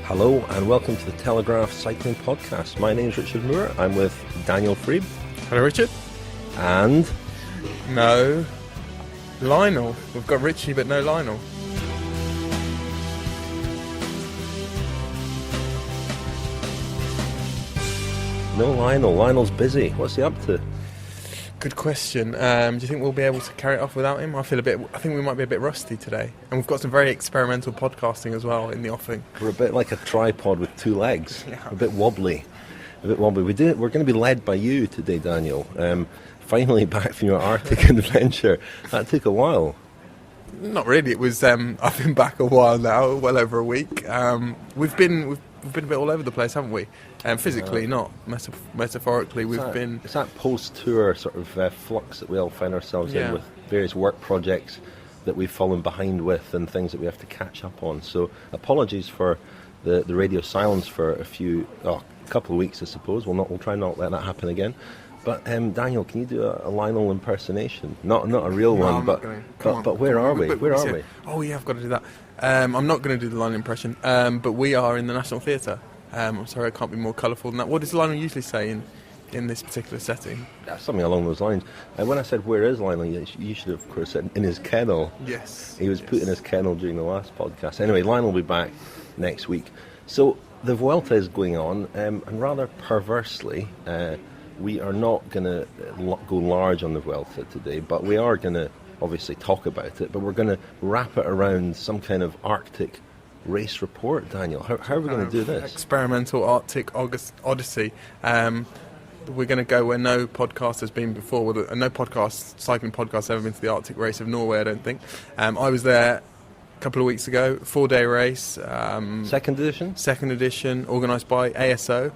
Hello and welcome to the Telegraph Cycling Podcast. My name's Richard Moore. I'm with Daniel Freeb. Hello, Richard. And... No, Lionel. We've got Richie, but no Lionel. No Lionel. Lionel's busy. What's he up to? Good question. Do you think we'll be able to carry it off without him? I think we might be a bit rusty today. And we've got some very experimental podcasting as well in the offing. We're a bit like a tripod with two legs. Yeah. A bit wobbly. We're going to be led by you today, Daniel. Finally back from your Arctic adventure. That took a while. Not really. It was. I've been back a while now, well over a week. We've been a bit all over the place, haven't we? Physically, not metaphorically. It's that post-tour sort of flux that we all find ourselves in, with various work projects that we've fallen behind with and things that we have to catch up on. So apologies for the radio silence for a couple of weeks, I suppose. We'll try not let that happen again. But Daniel, can you do a Lionel impersonation? Not a real one, but where are we? Where are we? Oh yeah, I've got to do that. I'm not going to do the Lionel impression, but we are in the National Theatre. I'm sorry, I can't be more colourful than that. What does Lionel usually say in this particular setting? Something along those lines. When I said, where is Lionel, you should have, of course, said, in his kennel. Yes. He was put in his kennel during the last podcast. Anyway, Lionel will be back next week. So the Vuelta is going on, and rather perversely, we are not going to go large on the Vuelta today, but we are going to obviously talk about it, but we're going to wrap it around some kind of Arctic race report, Daniel. How are we going to do this? Experimental Arctic Odyssey. We're going to go where no podcast has been before. No cycling podcast has ever been to the Arctic race of Norway, I don't think. I was there a couple of weeks ago, 4-day race. Second edition, organised by ASO.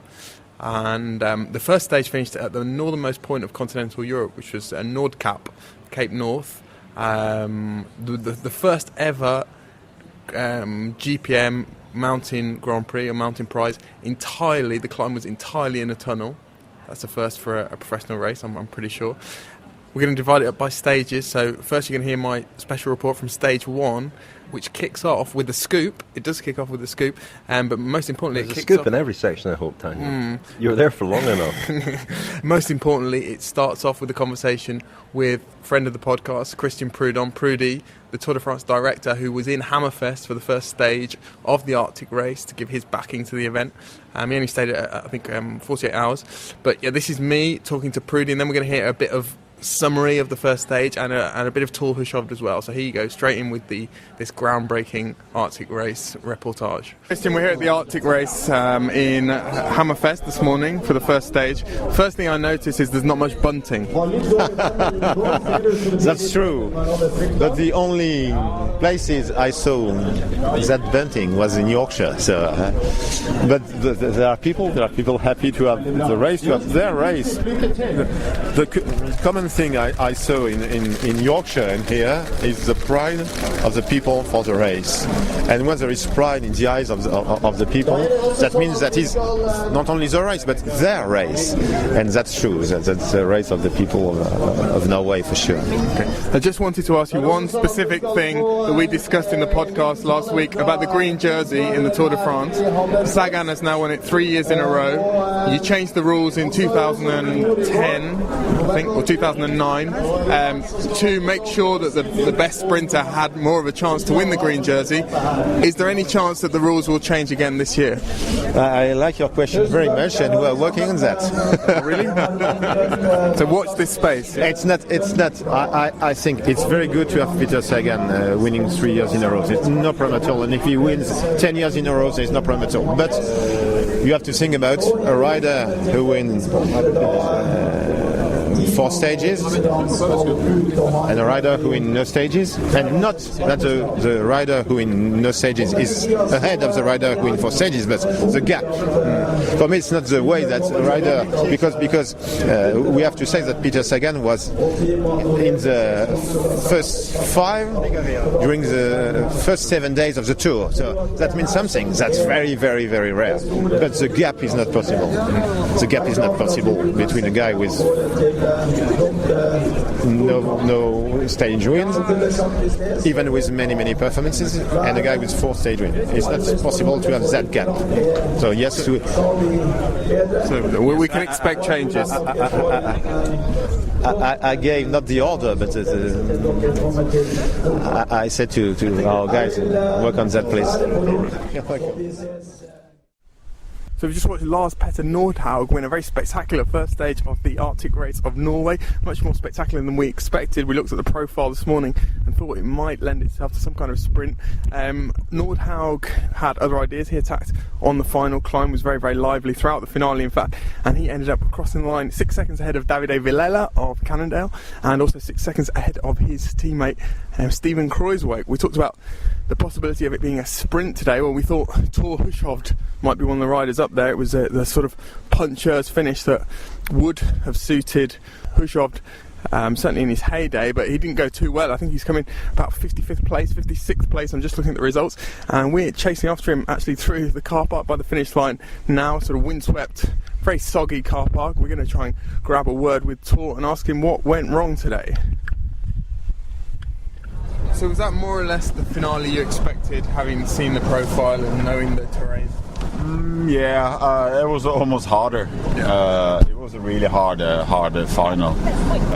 And the first stage finished at the northernmost point of continental Europe, which was Nordkap, Cape North. The first ever GPM mountain Grand Prix, or mountain prize. The climb was entirely in a tunnel. That's the first for a professional race, I'm pretty sure. We're going to divide it up by stages. So first you're going to hear my special report from stage 1, which kicks off with a scoop. It does kick off with a scoop, but most importantly, there's a scoop in every section, I hope, Tanya. You were there for long enough. Most importantly, it starts off with a conversation with friend of the podcast, Christian Prudhomme, Prudy, the Tour de France director, who was in Hammerfest for the first stage of the Arctic race to give his backing to the event. He only stayed at, 48 hours. But yeah, this is me talking to Prudy, and then we're going to hear a bit of summary of the first stage and a bit of Tour Hushovd as well. So here you go, straight in with this groundbreaking Arctic race reportage. Christian, we're here at the Arctic race in Hammerfest this morning for the first stage. First thing I noticed is there's not much bunting. That's true, but the only places I saw that bunting was in Yorkshire. So, but there are people happy to have the race, to have their race. The common thing I saw in Yorkshire and here is the pride of the people for the race. And when there is pride in the eyes of the people, that means that is not only the race but their race. And that's true. That's the race of the people of Norway for sure. Okay. I just wanted to ask you one specific thing that we discussed in the podcast last week about the green jersey in the Tour de France. Sagan has now won it 3 years in a row. You changed the rules in 2010, I think, or 2009, to make sure that the best sprinter had more of a chance to win the green jersey. Is there any chance that the rules will change again this year? I like your question very much, and we're working on that. Really? So watch this space. Yeah? It's not. I think it's very good to have Peter Sagan winning 3 years in a row. It's no problem at all. And if he wins 10 years in a row, there's no problem at all. But you have to think about a rider who wins 4 stages and a rider who in no stages, and not that the rider who in no stages is ahead of the rider who in 4 stages, but the gap. For me, it's not the way that a rider, because we have to say that Peter Sagan was in the first 5 during the first 7 days of the Tour, so that means something. That's very, very, very rare. But the gap is not possible. The gap is not possible between a guy with no stage wins, even with many performances, and a guy with 4 stage wins. It's not possible to have that gap. So yes, so we can expect changes. I gave not the order, but I said to our guys, work on that, please. So we just watched Lars Petter Nordhaug win a very spectacular first stage of the Arctic Race of Norway. Much more spectacular than we expected. We looked at the profile this morning and thought it might lend itself to some kind of sprint. Nordhaug had other ideas. He attacked on the final climb, was very lively throughout the finale, in fact, and he ended up crossing the line 6 seconds ahead of Davide Villela of Cannondale, and also 6 seconds ahead of his teammate Steven Kruijswijk. We talked about the possibility of it being a sprint today. Well, we thought Thor Hushovd might be one of the riders up there. It was the sort of puncher's finish that would have suited Hushovd, certainly in his heyday, but he didn't go too well. I think he's coming about 55th place, 56th place. I'm just looking at the results, and we're chasing after him actually through the car park by the finish line now, sort of windswept, very soggy car park. We're going to try and grab a word with Thor and ask him what went wrong today. So was that more or less the finale you expected, having seen the profile and knowing the terrain? It was almost harder. Yeah. It was a really hard final.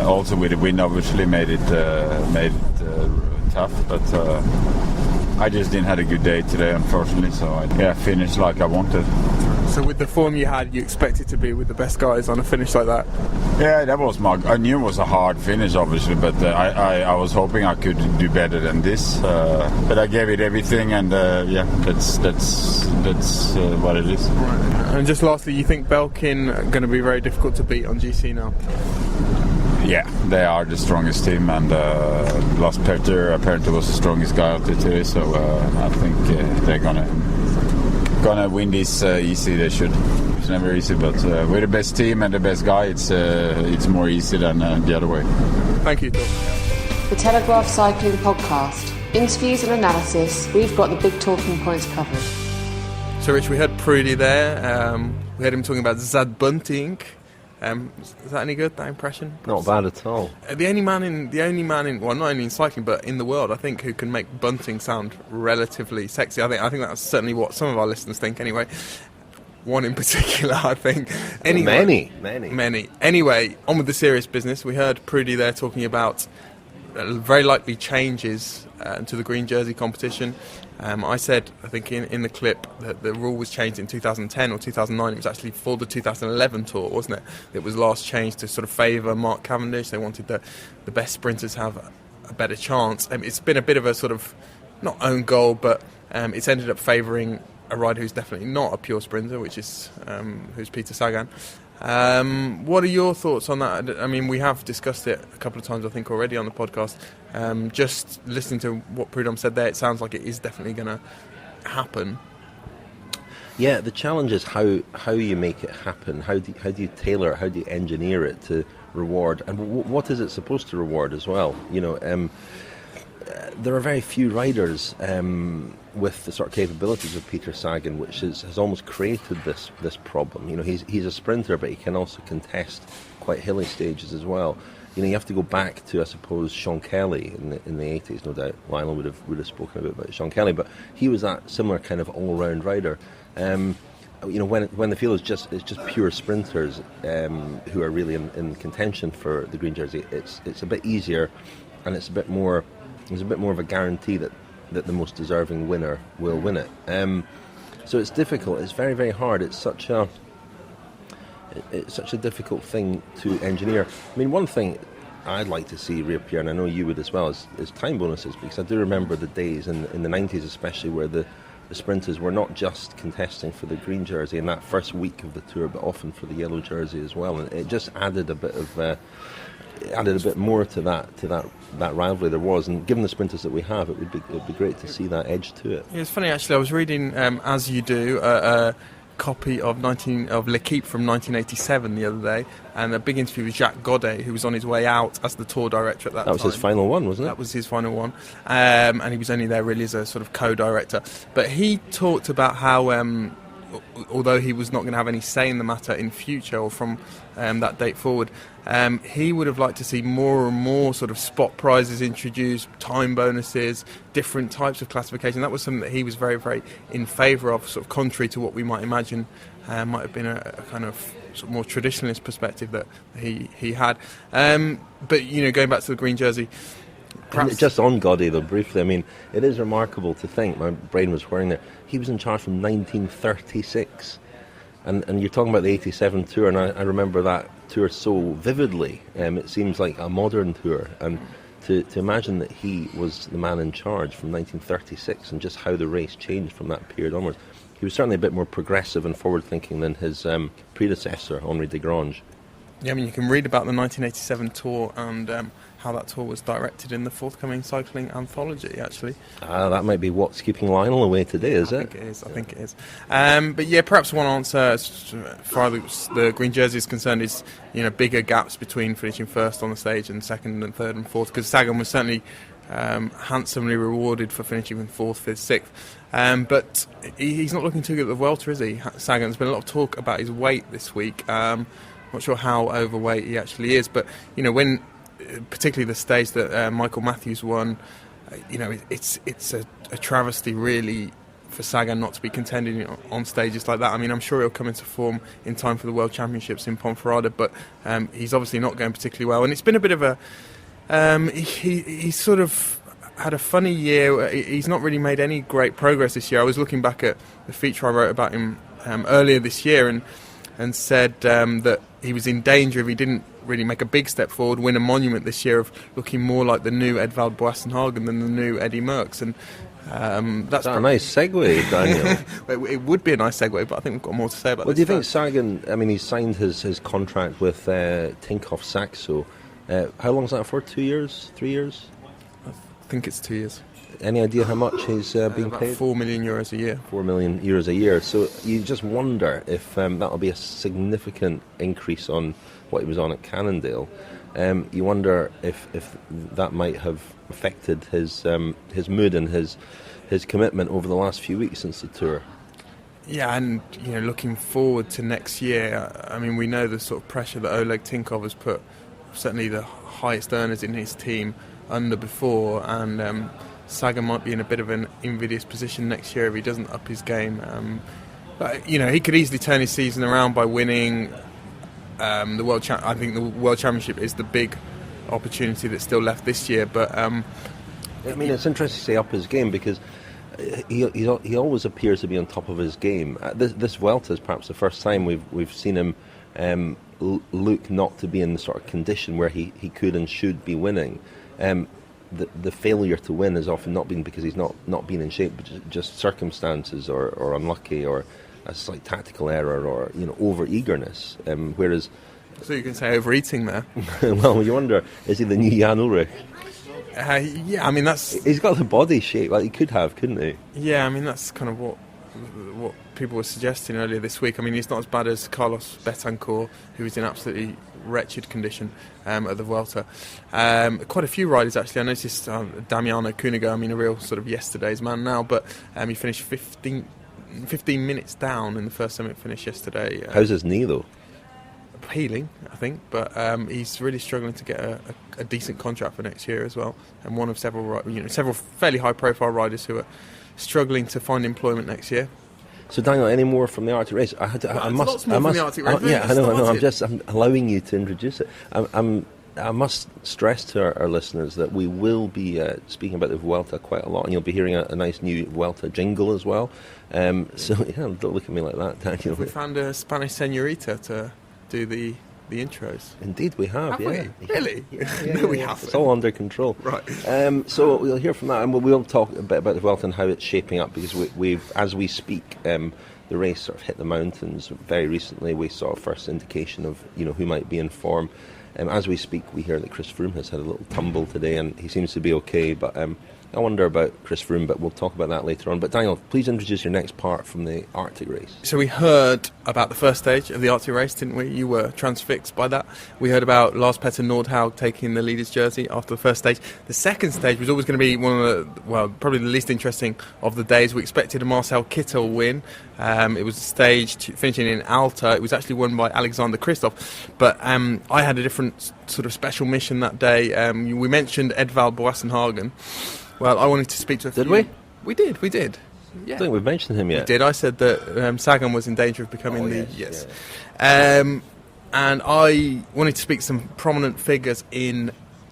Also with the wind, obviously made it tough. But I just didn't have a good day today, unfortunately. So I finished like I wanted. So with the form you had, you expected to be with the best guys on a finish like that? Yeah, that was I knew it was a hard finish, obviously, but I was hoping I could do better than this. But I gave it everything, and that's what it is. Right. And just lastly, you think Belkin are going to be very difficult to beat on GC now? Yeah, they are the strongest team, and Lars Petter apparently was the strongest guy out there today, so I think they're gonna win this easy. They should. It's never easy, but with the best team and the best guy, it's more easy than the other way. Thank you, Tom. The Telegraph Cycling Podcast. Interviews and analysis. We've got the big talking points covered. So, Rich, we heard Prudy there. We heard him talking about Zad Bunting. Is that any good, that impression? Not bad at all. The only man in well, not only in cycling but in the world, I think, who can make Bunting sound relatively sexy. I think that's certainly what some of our listeners think. Anyway, one in particular, I think. Many. Anyway, on with the serious business. We heard Prudy there talking about very likely changes to the green jersey competition. I said, I think in the clip, that the rule was changed in 2010 or 2009. It was actually for the 2011 Tour, wasn't it? It was last changed to sort of favour Mark Cavendish. They wanted the best sprinters to have a better chance. It's been a bit of a sort of, not own goal, but it's ended up favouring a rider who's definitely not a pure sprinter, which is who's Peter Sagan. What are your thoughts on that? I mean, we have discussed it a couple of times, I think, already on the podcast. Just listening to what Prudhomme said there, it sounds like it is definitely going to happen. Yeah, the challenge is how you make it happen. How do you tailor it? How do you engineer it to reward? And what is it supposed to reward as well? You know, there are very few riders with the sort of capabilities of Peter Sagan, which has almost created this problem. You know, he's a sprinter, but he can also contest quite hilly stages as well. You know, you have to go back to, I suppose, Sean Kelly in the 80s. No doubt Lionel would have spoken a bit about Sean Kelly, but he was that similar kind of all-round rider. You know, when the field is just pure sprinters who are really in contention for the green jersey, it's a bit easier, and it's a bit more of a guarantee that the most deserving winner will win it. So it's difficult. It's very, very hard. It's such a difficult thing to engineer. I mean, one thing I'd like to see reappear, and I know you would as well, is time bonuses, because I do remember the days in the 90s especially where the sprinters were not just contesting for the green jersey in that first week of the tour, but often for the yellow jersey as well, and it just added a bit more to that rivalry there was. And given the sprinters that we have, it would be great to see that edge to it. Yeah, it's funny actually. I was reading, as you do, a copy of L'Equipe from 1987 the other day, and a big interview with Jacques Godet, who was on his way out as the tour director at that time. That was his final one, wasn't it? That was his final one, and he was only there really as a sort of co-director. But he talked about how although he was not going to have any say in the matter in future or from that date forward, he would have liked to see more and more sort of spot prizes introduced, time bonuses, different types of classification. That was something that he was very, very in favour of, sort of contrary to what we might imagine might have been a kind of sort of more traditionalist perspective that he had. But, you know, going back to the green jersey... Just on Goddey, though, briefly, I mean, it is remarkable to think, my brain was whirring there, he was in charge from 1936, and you're talking about the 87 tour, and I remember that tour so vividly. It seems like a modern tour, and to imagine that he was the man in charge from 1936 and just how the race changed from that period onwards. He was certainly a bit more progressive and forward-thinking than his predecessor, Henri Desgrange. Yeah, I mean, you can read about the 1987 tour and how that tour was directed in the forthcoming cycling anthology, actually. That might be what's keeping Lionel away today, is it? I think it is. But yeah, perhaps one answer as far as the green jersey is concerned is, you know, bigger gaps between finishing first on the stage and second and third and fourth, because Sagan was certainly handsomely rewarded for finishing in fourth, fifth, sixth. But he's not looking too good at the Vuelta, is he, Sagan? There's been a lot of talk about his weight this week. Not sure how overweight he actually is, but, you know, when particularly the stage that Michael Matthews won, you know, it's a travesty really for Sagan not to be contending on stages like that. I mean, I'm sure he'll come into form in time for the World Championships in Ponferrada, but he's obviously not going particularly well, and it's been a bit of a he sort of had a funny year. He's not really made any great progress this year. I was looking back at the feature I wrote about him earlier this year and said that he was in danger if he didn't really make a big step forward, win a monument this year, of looking more like the new Edvald Boasson-Hagen than the new Eddie Merckx. And that's a nice segue, Daniel. It would be a nice segue, but I think we've got more to say about this. Well, do you think Sagan, I mean, he signed his contract with Tinkoff Saxo. How long is that for? 2 years? 3 years? I think it's 2 years. Any idea how much he's being about paid? €4 million a year. €4 million a year. So you just wonder if that'll be a significant increase on what he was on at Cannondale. You wonder if that might have affected his mood and his commitment over the last few weeks since the tour. Yeah, and you know, looking forward to next year, I mean, we know the sort of pressure that Oleg Tinkov has put certainly the highest earners in his team under before, and Sagan might be in a bit of an invidious position next year if he doesn't up his game. But, you know, he could easily turn his season around by winning the World I think the World Championship is the big opportunity that's still left this year. But I mean, it's interesting to say up his game, because he always appears to be on top of his game. This Vuelta is perhaps the first time we've seen him look not to be in the sort of condition where he could and should be winning. The failure to win has often not been because he's not been in shape, but just circumstances or unlucky or a slight tactical error or, you know, over eagerness. Whereas, so you can say overeating there. Well, you wonder, is he the new Jan Ullrich? Yeah, I mean he's got the body shape like he could have, couldn't he? Yeah, I mean that's kind of what people were suggesting earlier this week. I mean, he's not as bad as Carlos Betancourt, who was in absolutely wretched condition at the Vuelta. Quite a few riders actually. I noticed Damiano Cunego, I mean, a real sort of yesterday's man now, but he finished 15 minutes down in the first summit finish yesterday. How's his knee though? Healing, I think, but he's really struggling to get a decent contract for next year as well, and one of several fairly high-profile riders who are struggling to find employment next year. So Daniel, any more from the Arctic race? I must. Yeah, I know. I'm allowing you to introduce it. I must stress to our listeners that we will be speaking about the Vuelta quite a lot, and you'll be hearing a nice new Vuelta jingle as well. So yeah, don't look at me like that, Daniel. We found a Spanish señorita to do the intros. Indeed we have, yeah. We? Really? Yeah, no, we haven't. It's all under control. Right. So we'll hear from that, and we'll talk a bit about the Vuelta and how it's shaping up, because we've as we speak, the race sort of hit the mountains very recently. We saw a first indication of, you know, who might be in form. As we speak, we hear that Chris Froome has had a little tumble today, and he seems to be okay, but I wonder about Chris Froome, but we'll talk about that later on. But Daniel, please introduce your next part from the Arctic race. So we heard about the first stage of the Arctic race, didn't we? You were transfixed by that. We heard about Lars Petter Nordhaug taking the leader's jersey after the first stage. The second stage was always going to be one of the, well, probably the least interesting of the days. We expected a Marcel Kittel win. It was staged finishing in Alta. It was actually won by Alexander Kristoff. But I had a different sort of special mission that day. We mentioned Edvald Boasson-Hagen. Well, I wanted to speak to a few... Did we? We did. Yeah. I think we've mentioned him yet. We did. I said that Sagan was in danger of becoming Yes. And I wanted to speak to some prominent figures in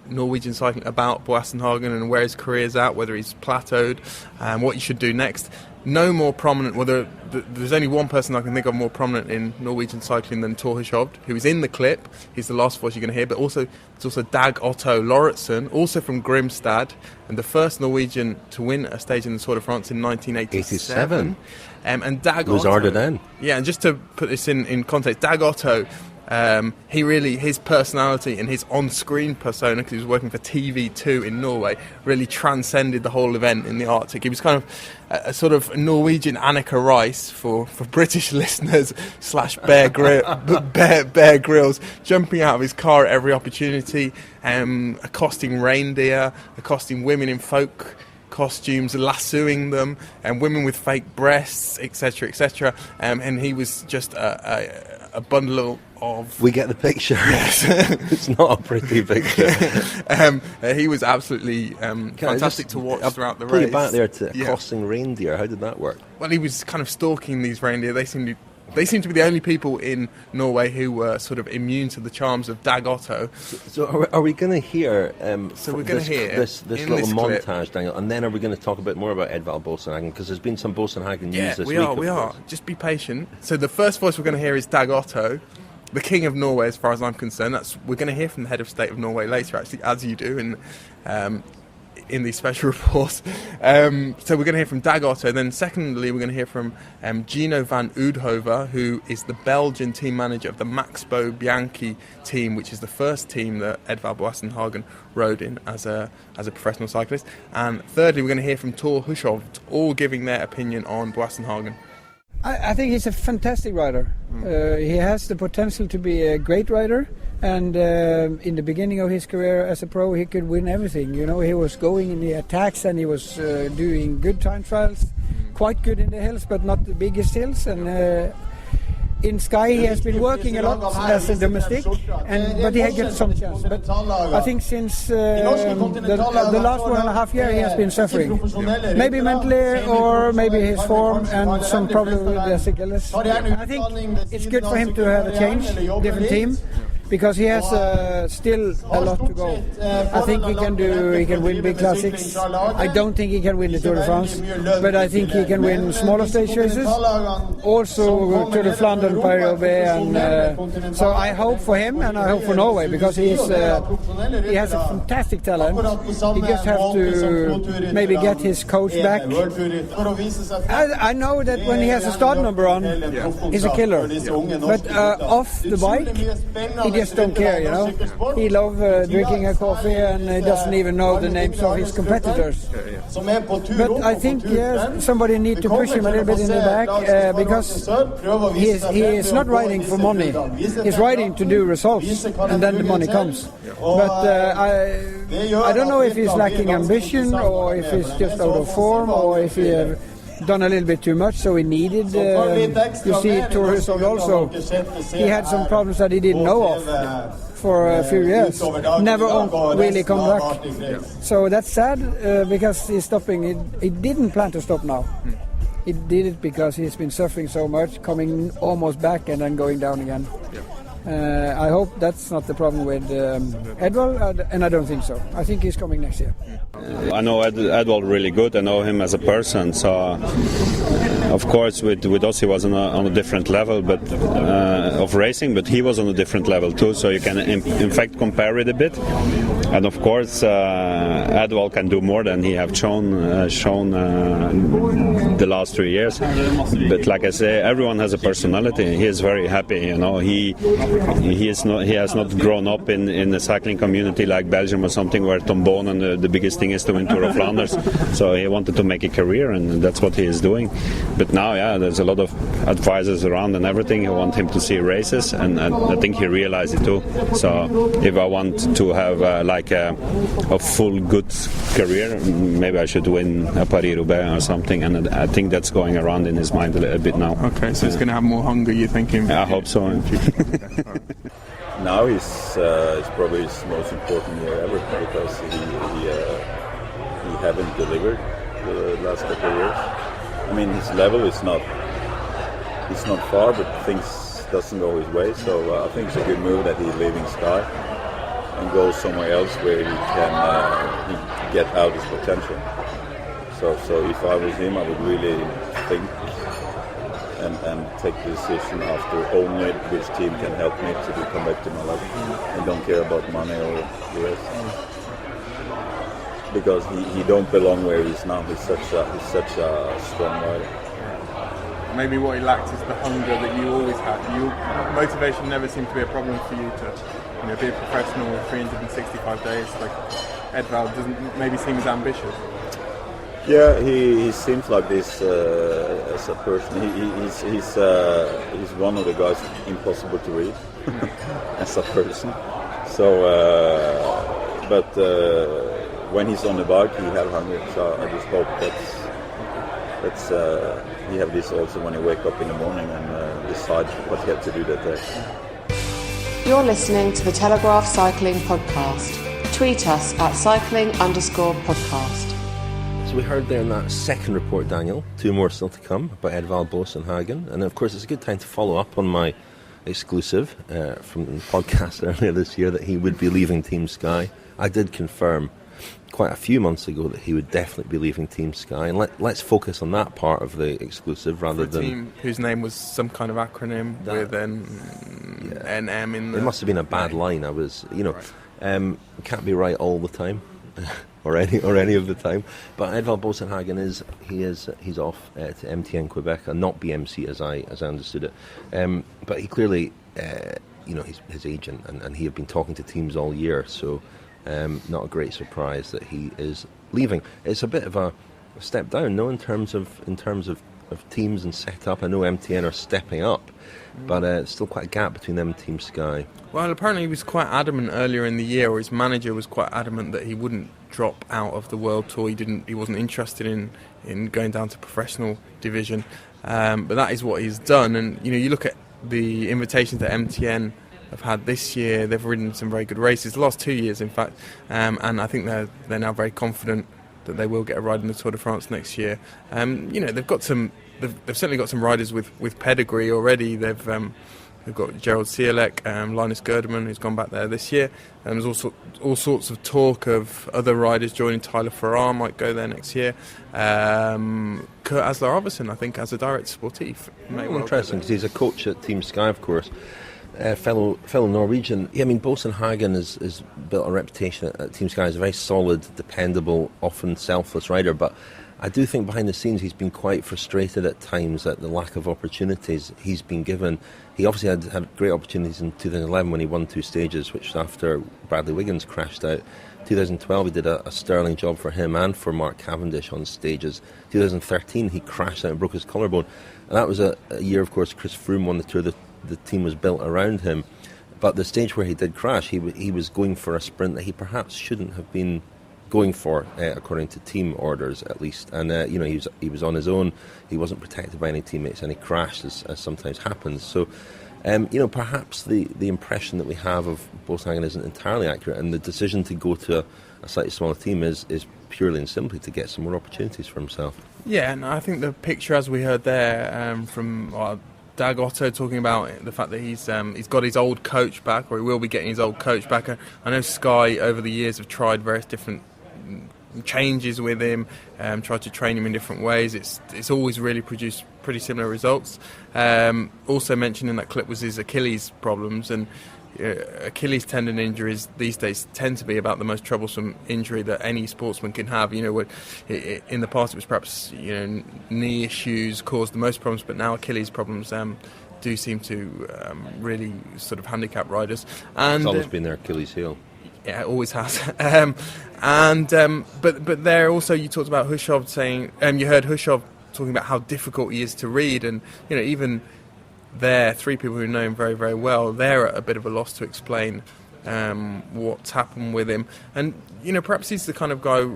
Norwegian cycling about Boasson-Hagen and where his career's at, whether he's plateaued, what he should do next. No more prominent, there's only one person I can think of more prominent in Norwegian cycling than Thor Hushovd, who is in the clip. He's the last voice you're going to hear, but there's also Dag Otto Lauritsen, also from Grimstad, and the first Norwegian to win a stage in the Tour de France in 1987. And Dag was Otto... Ardennes. Yeah, and just to put this in context, Dag Otto... his personality and his on-screen persona, because he was working for TV2 in Norway, really transcended the whole event in the Arctic. He was kind of a sort of Norwegian Annika Rice for British listeners / Bear Grylls, jumping out of his car at every opportunity, accosting reindeer, accosting women in folk costumes, lassoing them, and women with fake breasts, etc., etc. And he was just a bundle of... We get the picture. Yes. It's not a pretty picture. He was absolutely fantastic to watch throughout the race. Put you back there to accosting reindeer. How did that work? Well, he was kind of stalking these reindeer. They seemed to be the only people in Norway who were sort of immune to the charms of Dag Otto. So are we going to hear... so we're going to hear this little montage, Daniel, and then are we going to talk a bit more about Edvald Boasson-Hagen, because there's been some Boasson-Hagen news this week. Yeah, we are. Just be patient. So the first voice we're going to hear is Dag Otto, the king of Norway, as far as I'm concerned. We're going to hear from the head of state of Norway later, actually, as you do in these special reports. So we're going to hear from Dag Otto. Then secondly, we're going to hear from Gino van Oudhoven, who is the Belgian team manager of the Maxbo Bianchi team, which is the first team that Edvald Boasson-Hagen rode in as a professional cyclist. And thirdly, we're going to hear from Thor Hushovd, all giving their opinion on Boasson-Hagen. I think he's a fantastic rider. He has the potential to be a great rider, and in the beginning of his career as a pro, he could win everything. You know, he was going in the attacks and he was doing good time trials, quite good in the hills, but not the biggest hills. And in Sky, he has been working a lot as a domestic, but he had got some chance. But I think since the last 1.5 years, he has been suffering. Maybe mentally, or maybe his form and some problem with the Achilles. I think it's good for him to have a change, different team, because he has still a lot to go. I think he can win big classics. I don't think he can win the Tour de France, but I think he can win smaller stage races, also Tour de Flanders, Paris-Roubaix, and so I hope for him and I hope for Norway, because he has a fantastic talent. He just has to maybe get his coach back. I know that when he has a start number on, he's a killer, but off the bike, he just don't care, you know. He loves drinking a coffee and he doesn't even know the names of his competitors. But I think somebody need to push him a little bit in the back, because he is not riding for money. He's riding to do results, and then the money comes. But I don't know if he's lacking ambition, or if he's just out of form, or if he have done a little bit too much, so he needed you see Thor Hushovd also, he had some problems that he didn't know of for a few years, never really come back. So that's sad, because he's stopping. He didn't plan to stop now. He did it because he's been suffering so much, coming almost back and then going down again. I hope that's not the problem with Edvald, and I don't think so. I think he's coming next year. I know Edvald really good. I know him as a person. So, of course, with us he was on a different level, but of racing. But he was on a different level too. So you can in fact compare it a bit. and of course Edvald can do more than he have shown the last 3 years. But like I say, everyone has a personality. He is very happy. He has not grown up in a cycling community like Belgium or something where Tom Bonen the biggest thing is to win Tour of Flanders. So he wanted to make a career, and that's what he is doing. But now, there's a lot of advisors around and everything who want him to see races, and I think he realized it too. So if I want to have a full good career, maybe I should win a Paris-Roubaix or something, and I think that's going around in his mind a little bit now. Okay, so it's going to have more hunger, you thinking? I hope so. Now it's probably his most important year ever, because he haven't delivered the last couple of years. I mean, his level is not far, but things doesn't go his way. So I think it's a good move that he's leaving Sky and goes somewhere else where he can get out his potential. So if I was him, I would really think and take the decision after only which team can help me to come back to my life. I don't care about money or the rest. Because he don't belong where he is now. He's such a strong rider. Maybe what he lacked is the hunger that you always had. Motivation never seemed to be a problem for you to be a professional with 365 days. Like Edvald doesn't maybe seem as ambitious. Yeah, he seems like this as a person. He's one of the guys impossible to read as a person. So, but when he's on the bike, he has hunger. So I just hope that's he have this also when he wake up in the morning and decide what he has to do that day. You're listening to the Telegraph Cycling Podcast. Tweet us at cycling_podcast. So we heard there in that second report, Daniel, 2 more still to come about Edvald Boasson-Hagen. And of course, it's a good time to follow up on my exclusive from the podcast earlier this year that he would be leaving Team Sky. I did confirm quite a few months ago that he would definitely be leaving Team Sky. And let's focus on that part of the exclusive rather than... team whose name was some kind of acronym with NM in there. It must have been a bad line. I was, can't be right all the time. or any of the time, but Edvald Boasson-Hagen he's off to MTN Quebec and not BMC as I understood it. But he clearly, his agent and he had been talking to teams all year, so not a great surprise that he is leaving. It's a bit of a step down, no, in terms of teams and setup. I know MTN are stepping up, but it's still quite a gap between them and Team Sky. Well, apparently he was quite adamant earlier in the year, or his manager was quite adamant that he wouldn't drop out of the World Tour. He wasn't interested in going down to professional division, but that is what he's done. And you look at the invitations that MTN have had this year. They've ridden some very good races, the last 2 years, in fact, and I think they're now very confident that they will get a ride in the Tour de France next year. They've certainly got some riders with pedigree already. They've got Gerald Cielek, Linus Gerdemann, who's gone back there this year. And there's also all sorts of talk of other riders joining. Tyler Farrar might go there next year. Kurt Asler-Arvidsson, I think, as a director sportif. Interesting, because he's a coach at Team Sky, of course. Fellow Norwegian. Yeah, I mean, Boasson-Hagen has built a reputation at Team Sky as a very solid, dependable, often selfless rider, but I do think behind the scenes he's been quite frustrated at times at the lack of opportunities he's been given. He obviously had great opportunities in 2011 when he won 2 stages, which after Bradley Wiggins crashed out. 2012 he did a sterling job for him and for Mark Cavendish on stages. 2013 he crashed out and broke his collarbone. And that was a year, of course, Chris Froome won the Tour. The team was built around him. But the stage where he did crash, he was going for a sprint that he perhaps shouldn't have been going for, according to team orders at least. And he was on his own. He wasn't protected by any teammates, and he crashed, as sometimes happens. So perhaps the impression that we have of Boasson-Hagen isn't entirely accurate, and the decision to go to a slightly smaller team is purely and simply to get some more opportunities for himself. Yeah, and I think the picture, as we heard there from Dag Otto, talking about the fact that he's got his old coach back, or he will be getting his old coach back. I know Sky over the years have tried various different changes with him, tried to train him in different ways. It's always really produced pretty similar results. Also mentioned in that clip was his Achilles problems, and Achilles tendon injuries these days tend to be about the most troublesome injury that any sportsman can have. In the past it was perhaps knee issues caused the most problems, but now Achilles problems do seem to really sort of handicap riders. And it's always been their Achilles heel. Yeah, it always has. But there also you talked about Hushov saying, you heard Hushov talking about how difficult he is to read, and even there, three people who know him very, very well, they're at a bit of a loss to explain what's happened with him. And perhaps he's the kind of guy.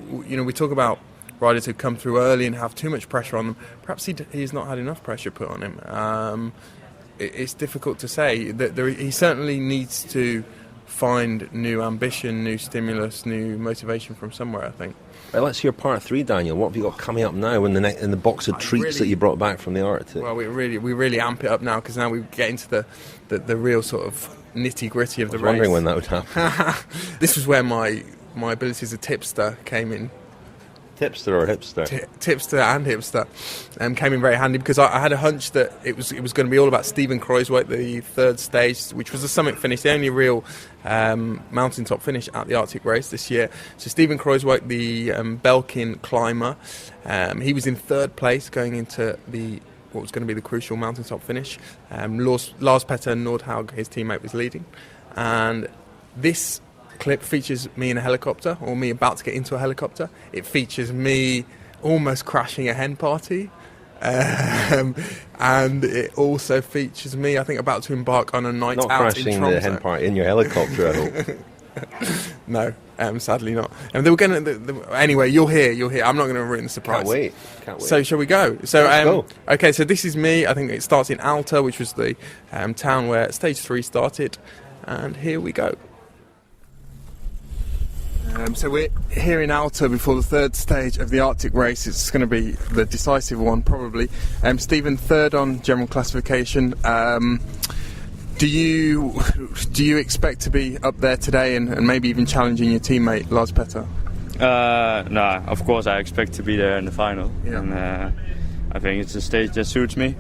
We talk about riders who come through early and have too much pressure on them. Perhaps he's not had enough pressure put on him. It's difficult to say. He certainly needs to find new ambition, new stimulus, new motivation from somewhere, I think. Well, let's hear part 3, Daniel. What have you got coming up now in the box of treats that you brought back from the Arctic? Well, we really amp it up now, because now we get into the real sort of nitty-gritty of the race. I was wondering when that would happen. This was where my ability as a tipster came in. Tipster or hipster? Tipster and hipster came in very handy, because I had a hunch that it was going to be all about Steven Kruijswijk, the third stage, which was the summit finish, the only real mountaintop finish at the Arctic race this year. So Steven Kruijswijk, the Belkin climber, he was in third place going into what was going to be the crucial mountaintop finish. Lars Petter Nordhaug, his teammate, was leading, and this clip features me in a helicopter, or me about to get into a helicopter. It features me almost crashing a hen party, and it also features me, I think, about to embark on a night not out in Tromsø. Not crashing the hen party in your helicopter, I hope. No, sadly not. And they were going to. Anyway, you'll hear. I'm not going to ruin the surprise. Can't wait. So shall we go? So let's go. Okay. So this is me. I think it starts in Alta, which was the town where stage 3 started, and here we go. So we're here in Alta before the third stage of the Arctic race. It's going to be the decisive one, probably. Steven, third on general classification. Do you expect to be up there today and maybe even challenging your teammate Lars Petter? No, of course I expect to be there in the final. Yeah. And I think it's a stage that suits me,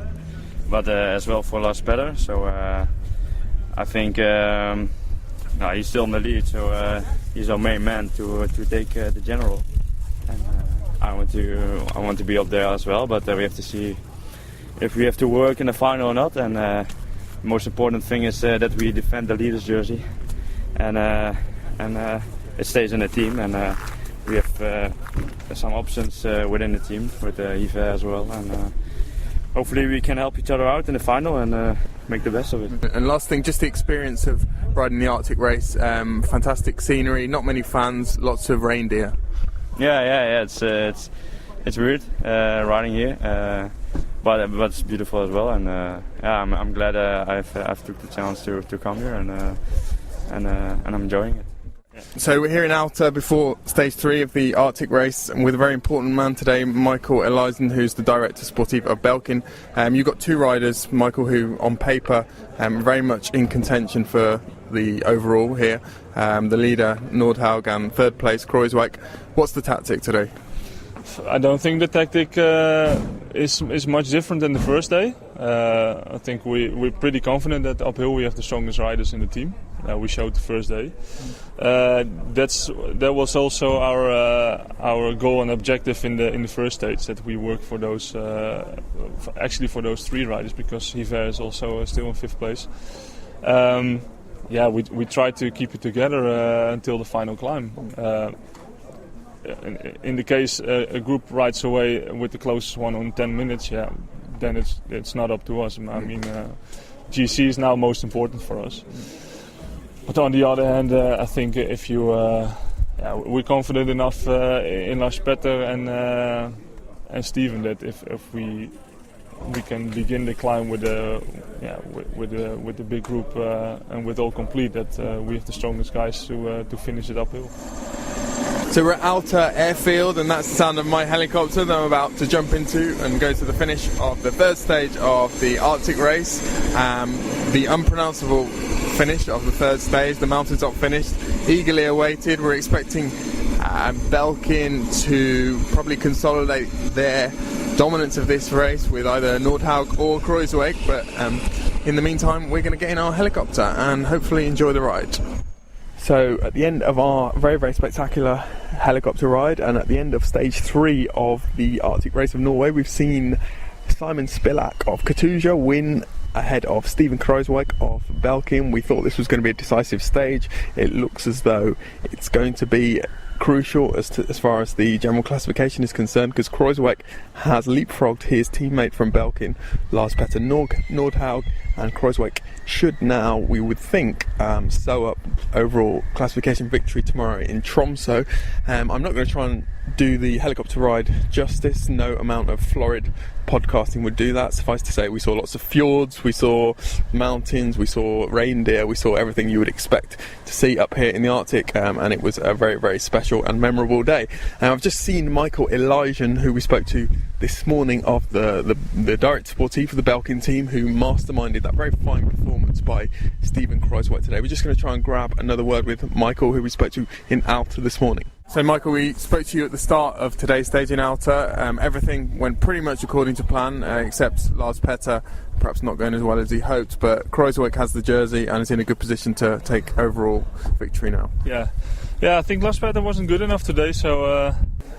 but as well for Lars Petter. So I think he's still in the lead, so he's our main man to take the general. And I want to be up there as well, but we have to see if we have to work in the final or not. And the most important thing is that we defend the leader's jersey, and it stays in the team. And we have some options within the team with Yves as well, and hopefully we can help each other out in the final and make the best of it. And last thing, just the experience of riding the Arctic race. Fantastic scenery, not many fans, lots of reindeer. Yeah. It's weird riding here, but it's beautiful as well. And I'm glad I've took the chance to come here, and I'm enjoying it. So we're here in Alta before stage 3 of the Arctic race, and with a very important man today, Michael Eliason, who's the director sportif of Belkin. You've got two riders, Michael, who on paper very much in contention for the overall here. The leader Nordhaug and third place Kruijswijk. What's the tactic today? I don't think the tactic is much different than the first day. I think we're pretty confident that uphill we have the strongest riders in the team. We showed the first day. That was also our goal and objective in the first stage, that we work for those for those three riders, because Yves is also still in 5th place. We try to keep it together until the final climb. In the case a group rides away with the closest one on 10 minutes, then it's not up to us. I mean, GC is now most important for us. But on the other hand, I think if you we're confident enough in Lars Petter and Steven that if we can begin the climb with the big group and with all complete, that we have the strongest guys to finish it uphill. So we're at Alta Airfield, and that's the sound of my helicopter that I'm about to jump into and go to the finish of the third stage of the Arctic race. The unpronounceable finish of the third stage, the mountaintop finish, eagerly awaited. We're expecting Belkin to probably consolidate their dominance of this race with either Nordhaug or Kruijswijk, but In the meantime, we're going to get in our helicopter and hopefully enjoy the ride. So at the end of our very, very spectacular helicopter ride, and at the end of stage 3 of the Arctic Race of Norway, we've seen Simon Spilak of Katusha win ahead of Steven Kruijswijk of Belkin. We thought this was going to be a decisive stage. It looks as though it's going to be crucial as far as the general classification is concerned, because Kruijswijk has leapfrogged his teammate from Belkin, Lars Petter Nordhaug, and Kruijswijk should now, we would think, sew up overall classification victory tomorrow in Tromsø. I'm not going to try and do the helicopter ride justice. No amount of florid podcasting would do that. Suffice to say, we saw lots of fjords, we saw mountains, we saw reindeer, we saw everything you would expect to see up here in the Arctic, and it was a very, very special and memorable day. I've just seen Michael Elijah, who we spoke to this morning, of the direct sportif for the Belkin team, who masterminded that very fine performance by Steven Kruijswijk today. We're just going to try and grab another word with Michael, who we spoke to in Alta this morning. So Michael, we spoke to you at the start of today's stage in Alta. Everything went pretty much according to plan, except Lars Petter perhaps not going as well as he hoped, but Kruijswijk has the jersey and is in a good position to take overall victory now. Yeah, I think Lars Petter wasn't good enough today, so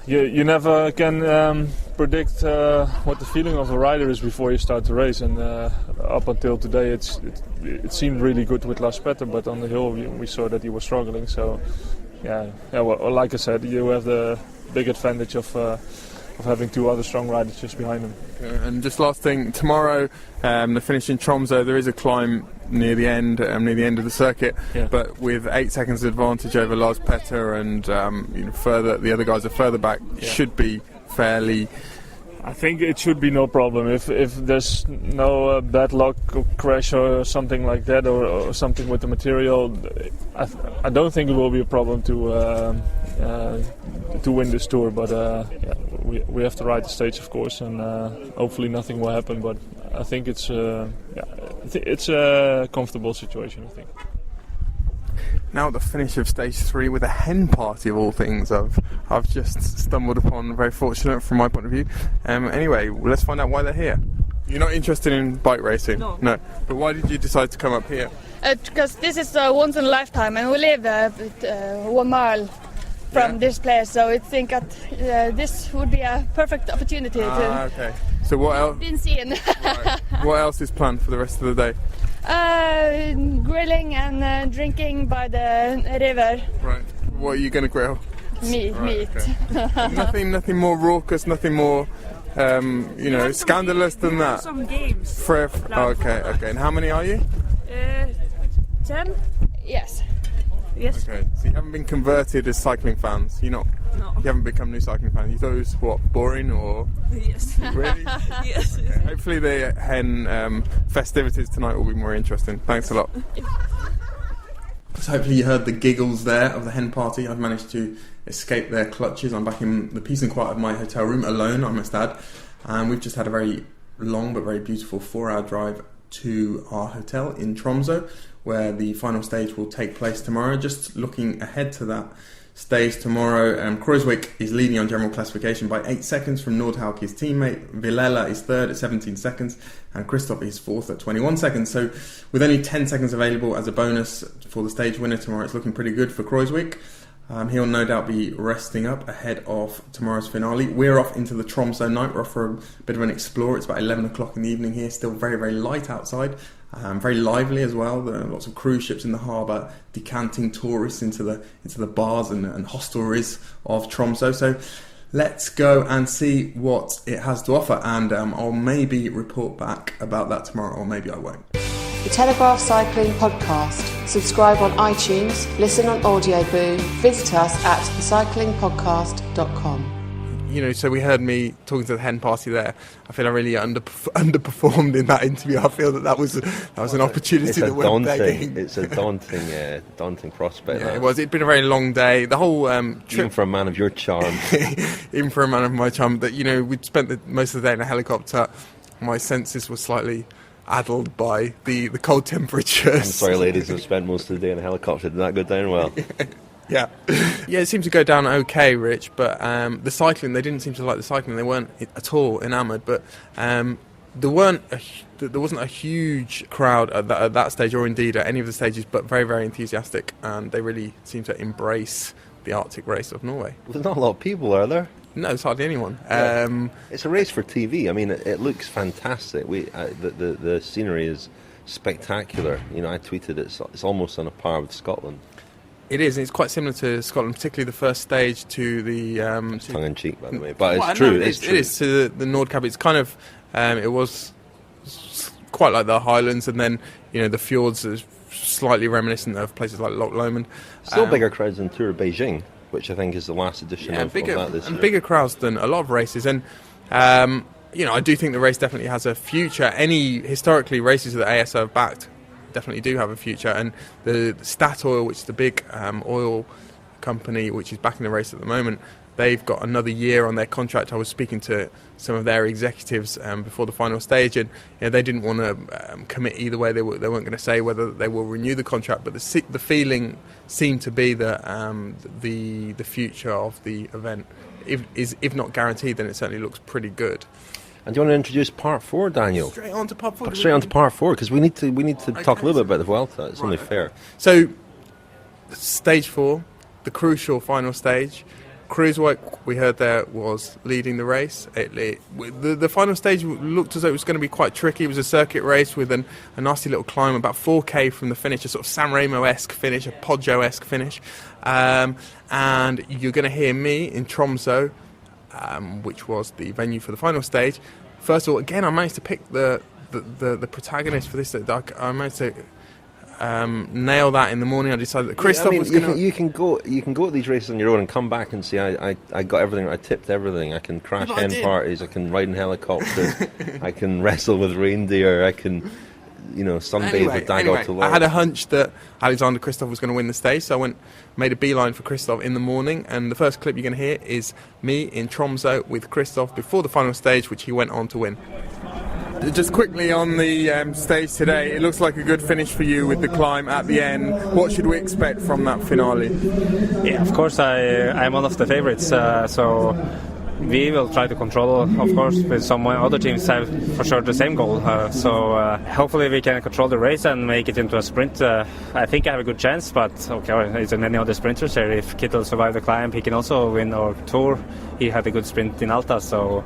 you never can predict what the feeling of a rider is before you start the race, and up until today it seemed really good with Lars Petter, but on the hill we saw that he was struggling, so yeah. Well, like I said, you have the big advantage of having two other strong riders just behind him. And just last thing, tomorrow the finish in Tromsø, there is a climb near the end of the circuit, but with 8 seconds advantage over Lars Petter, and further, the other guys are further back, should be fairly. I think it should be no problem if there's no bad luck or crash or something like that, or something with the material. I don't think it will be a problem to win this tour, but we have to ride the stage, of course, and hopefully nothing will happen. But I think it's a comfortable situation, I think. Now at the finish of stage 3 with a hen party of all things, I've just stumbled upon, very fortunate from my point of view. Anyway, let's find out why they're here. You're not interested in bike racing? No. But why did you decide to come up here? Because this is once in a lifetime, and we live 1 mile from this place, so I think that this would be a perfect opportunity to. Okay. So what else? Been seen. Right. What else is planned for the rest of the day? Grilling and drinking by the river. Right. What are you going to grill? Meat. Okay. Nothing more raucous, nothing more, scandalous than that. Some games. Okay. And how many are you? 10. Yes. Okay. So you haven't been converted as cycling fans. You're not. No. You haven't become new cycling fans. You thought it was boring or? Yes. Really? Yes. Okay. Hopefully the hen festivities tonight will be more interesting. Thanks a lot. So hopefully you heard the giggles there of the hen party. I've managed to escape their clutches. I'm back in the peace and quiet of my hotel room alone, I must add. And we've just had a very long but very beautiful 4-hour drive to our hotel in Tromsø, where the final stage will take place tomorrow. Just looking ahead to that stage tomorrow, Kruijswijk is leading on general classification by 8 seconds from Nordhaug, his teammate. Vilela is third at 17 seconds, and Christoph is fourth at 21 seconds. So with only 10 seconds available as a bonus for the stage winner tomorrow, it's looking pretty good for Kruijswijk. He'll no doubt be resting up ahead of tomorrow's finale. We're off into the Tromsø night. We're off for a bit of an explore. It's about 11 o'clock in the evening here. Still very, very light outside. Very lively as well. There are lots of cruise ships in the harbour decanting tourists into the bars and hostelries of Tromsø. So let's go and see what it has to offer, and I'll maybe report back about that tomorrow, or maybe I won't. The Telegraph Cycling Podcast. Subscribe on iTunes, listen on Audioboo, visit us at thecyclingpodcast.com. So we heard me talking to the hen party there. I feel I really underperformed in that interview. I feel that was an opportunity that went begging. It's a daunting prospect. Yeah, it was. It'd been a very long day. The whole trip. Even for a man of your charm. Even for a man of my charm. That we'd spent most of the day in a helicopter. My senses were slightly addled by the cold temperatures. I'm sorry, ladies, I've spent most of the day in a helicopter. Did that go down well? Yeah, it seemed to go down okay, Rich, but the cycling, they didn't seem to like the cycling. They weren't at all enamoured, but there wasn't a huge crowd at that stage, or indeed at any of the stages, but very, very enthusiastic, and they really seem to embrace the Arctic race of Norway. There's not a lot of people, are there? No, it's hardly anyone. It's a race for TV. I mean, it looks fantastic. The scenery is spectacular. You know, I tweeted it's almost on a par with Scotland. It is. It's quite similar to Scotland, particularly the first stage to the. It's tongue in cheek, by the way, but it's true. No, it's true. It is to the Nordkapp. It's kind of. It was quite like the Highlands, and then the fjords are slightly reminiscent of places like Loch Lomond. Still bigger crowds than Tour of Beijing, which I think is the last edition of that this year. Bigger crowds than a lot of races, and I do think the race definitely has a future. Historically, races that ASO have backed definitely do have a future, and the Statoil, which is the big oil company which is backing the race at the moment, they've got another year on their contract. I was speaking to some of their executives before the final stage, and they didn't want to commit either way. They weren't going to say whether they will renew the contract, but the feeling seemed to be that the future of the event if not guaranteed, then it certainly looks pretty good. And do you want to introduce part 4, Daniel? Straight on to part 4. Straight on to part 4, because we need to talk a little bit about the Vuelta. It's only fair. So, stage 4, the crucial final stage. Kruijswijk, we heard there, was leading the race. The final stage looked as though it was going to be quite tricky. It was a circuit race with a nasty little climb, about 4k from the finish, a sort of San Remo-esque finish, a Poggio-esque finish. And you're going to hear me in Tromsø, which was the venue for the final stage. First of all, again, I managed to pick the protagonist for this. I managed to nail that in the morning. I decided that Christoph was going to... You can go at these races on your own and come back and say, I got everything, I tipped everything. I can crash hen parties, I can ride in helicopters, I can wrestle with reindeer, I can... sunbathe with Dago to I had a hunch that Alexander Kristoff was going to win the stage, so I made a beeline for Kristoff in the morning, and the first clip you're going to hear is me in Tromsø with Kristoff before the final stage, which he went on to win. Just quickly on the stage today, it looks like a good finish for you with the climb at the end. What should we expect from that finale? Yeah, of course, I'm one of the favorites, so... We will try to control, of course, with some other teams have for sure the same goal. So hopefully we can control the race and make it into a sprint. I think I have a good chance, but okay, it's many other sprinters here. If Kittel survives the climb, he can also win our Tour. He had a good sprint in Alta, so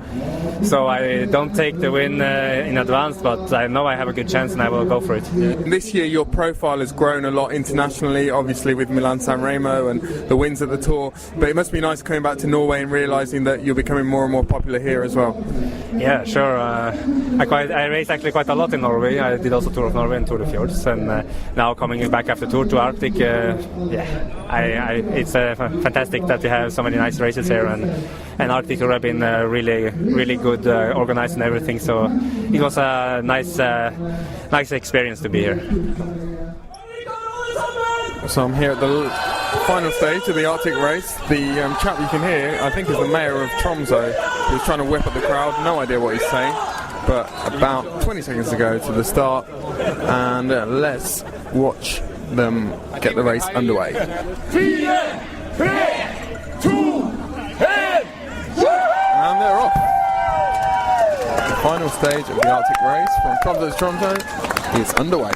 I don't take the win in advance, but I know I have a good chance and I will go for it. This year your profile has grown a lot internationally, obviously with Milan-San Remo and the wins at the Tour, but it must be nice coming back to Norway and realising that you're becoming more and more popular here as well. Yeah, sure. I raced actually quite a lot in Norway. I did also Tour of Norway and Tour of Fjords, and now coming back after Tour to Arctic, it's fantastic that we have so many nice races here, and Arctic Tour have been really, really good, organized and everything. So it was a nice experience to be here. So I'm here at the final stage of the Arctic race. The chap you can hear, I think, is the mayor of Tromsø, who's trying to whip up the crowd. No idea what he's saying, but about 20 seconds to go to the start, and let's watch them get the race underway. 3, 2, 1, and they're off. The final stage of the Arctic race from Tromsø to Tromsø is underway.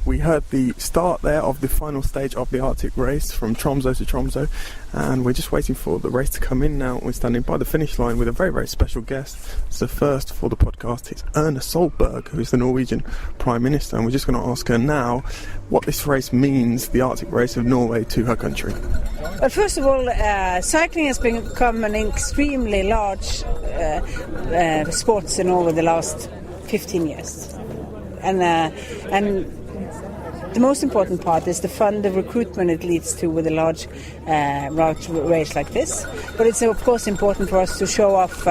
We heard the start there of the final stage of the Arctic race from Tromsø to Tromsø, and we're just waiting for the race to come in now. We're standing by the finish line with a very, very special guest. It's the first for the podcast. It's Erna Solberg, who is the Norwegian Prime Minister, and we're just going to ask her now what this race means, the Arctic race of Norway, to her country. Well, first of all, cycling has become an extremely large sport in Norway the last 15 years, and the most important part is the fun, the recruitment it leads to with a large route race like this. But it's of course important for us to show off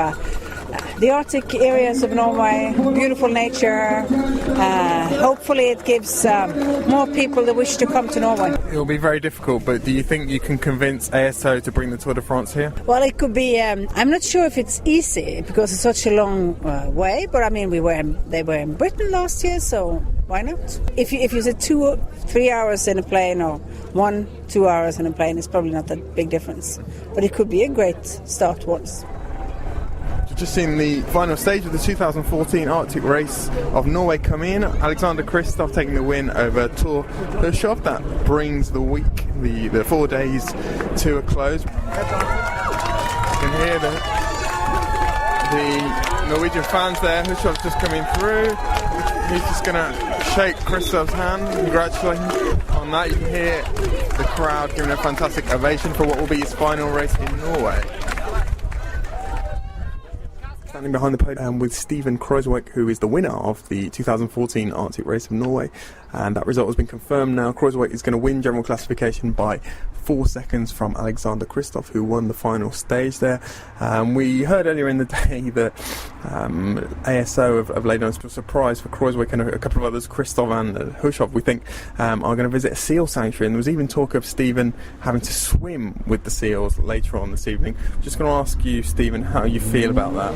the Arctic areas of Norway, beautiful nature. Hopefully it gives more people the wish to come to Norway. It will be very difficult, but do you think you can convince ASO to bring the Tour de France here? Well, it could be. I'm not sure if it's easy because it's such a long way. But I mean, they were in Britain last year, so why not? If you said 2-3 hours in a plane or 1-2 hours in a plane, it's probably not that big difference. But it could be a great start once. We've just seen the final stage of the 2014 Arctic Race of Norway come in. Alexander Kristoff taking the win over Tor Hushovd. That brings the week, the 4 days, to a close. You can hear the Norwegian fans there. Hushovd's just coming through. He's just going to shake Kristoff's hand, congratulating him on that. You can hear the crowd giving a fantastic ovation for what will be his final race in Norway. Standing behind the podium with Stephen Kruijswijk, who is the winner of the 2014 Arctic Race of Norway, and that result has been confirmed now. Kruijswijk is going to win general classification by 4 seconds from Alexander Kristoff, who won the final stage there. We heard earlier in the day that ASO have laid on a surprise for Kruijswijk and a couple of others, Kristoff and Hushovd, we think, are going to visit a seal sanctuary, and there was even talk of Stephen having to swim with the seals later on this evening. Just going to ask you, Stephen, how you feel about that.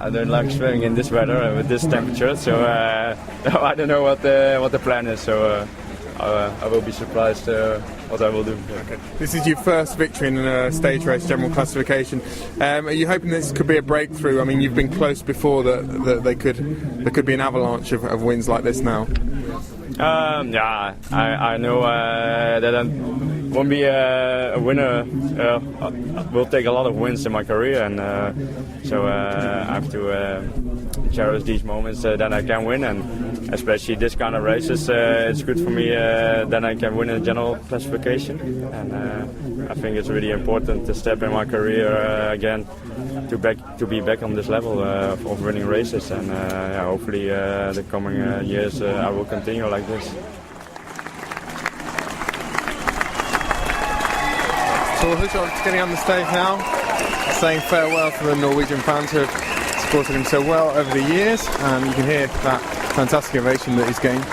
I don't like swimming in this weather with this temperature, so I don't know what the plan is. So I will be surprised what I will do. Okay. This is your first victory in a stage race general classification. Are you hoping this could be a breakthrough? I mean, you've been close before that there could be an avalanche of wins like this now. Yeah, I know that I won't be a winner. Will take a lot of wins in my career, and so I have to cherish these moments that I can win, and especially this kind of races. It's good for me that I can win a general classification, and I think it's really important to step in my career again to be back on this level of winning races, and hopefully the coming years I will continue like this. So Hushovd's getting on the stage now, saying farewell to the Norwegian fans who have supported him so well over the years, and you can hear that fantastic ovation that he's getting,